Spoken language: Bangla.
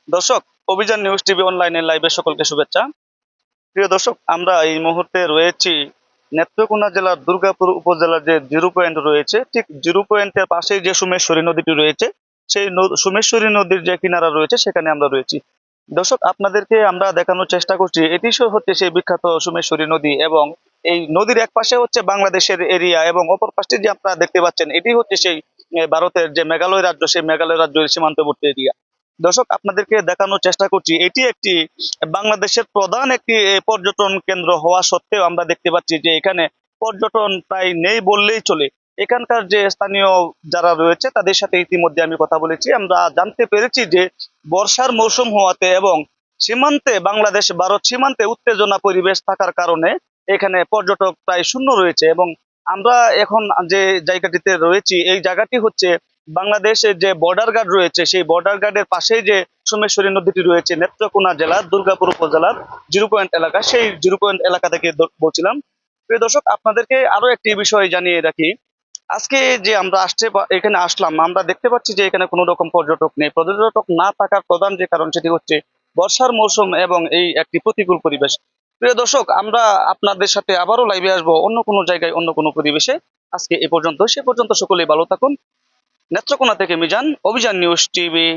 দর্শক, অভিযান নিউজ টিভি অনলাইনের লাইভে সকলকে শুভেচ্ছা। প্রিয় দর্শক, আমরা এই মুহূর্তে রয়েছি নেত্রকোনা জেলার দুর্গাপুর উপজেলার যে জিরো পয়েন্ট রয়েছে, ঠিক জিরো পয়েন্টের পাশেই যে সোমেশ্বরী নদীটি রয়েছে, সেই সোমেশ্বরী নদীর যে কিনারা রয়েছে সেখানে আমরা রয়েছি। দর্শক, আপনাদেরকে আমরা দেখানোর চেষ্টা করছি এটি হচ্ছে সেই বিখ্যাত সোমেশ্বরী নদী, এবং এই নদীর এক পাশে হচ্ছে বাংলাদেশের এরিয়া এবং অপর পাশে যে আপনারা দেখতে পাচ্ছেন এটি হচ্ছে সেই ভারতের যে মেঘালয় রাজ্য, সেই মেঘালয় রাজ্যের সীমান্তবর্তী এরিয়া। দর্শক, আপনাদেরকে দেখানোর চেষ্টা করছি এটি একটি বাংলাদেশের প্রধান একটি পর্যটন কেন্দ্র হওয়া সত্ত্বেও আমরা দেখতে পাচ্ছি যে এখানে পর্যটন প্রায় নেই বললেই চলে। এখানকার যে স্থানীয় যারা রয়েছে তাদের সাথে ইতিমধ্যে আমি কথা বলেছি, আমরা জানতে পেরেছি যে বর্ষার মৌসুম হওয়াতে এবং সীমান্তে বাংলাদেশ ভারত সীমান্তে উত্তেজনা পরিবেশ থাকার কারণে এখানে পর্যটক প্রায় শূন্য রয়েছে। এবং আমরা এখন যে জায়গাটিতে রয়েছি এই জায়গাটি হচ্ছে বাংলাদেশের যে বর্ডার গার্ড রয়েছে, সেই বর্ডার গার্ডের পাশেই যে সোমেশ্বরী নদীটি রয়েছে নেত্রকোনা জেলার দুর্গাপুর উপজেলার জিরো পয়েন্ট এলাকা, সেই জিরো পয়েন্ট এলাকা থেকে বলছিলাম। প্রিয় দর্শক, আপনাদেরকে আরো একটি বিষয় জানিয়ে রাখি। আজকে যে আমরা এখানে আসলাম, আমরা দেখতে পাচ্ছি যে এখানে কোনো রকম পর্যটক নেই। পর্যটক না থাকার প্রধান যে কারণ সেটি হচ্ছে বর্ষার মৌসুম এবং এই একটি প্রতিকূল পরিবেশ। প্রিয় দর্শক, আমরা আপনাদের সাথে আবারও লাইভে আসবো অন্য কোনো জায়গায় অন্য কোনো পরিবেশে। আজকে এ পর্যন্ত, সে পর্যন্ত সকলেই ভালো থাকুন। নেত্রকোনা থেকে মিজান, অভিযান নিউজ টিভি।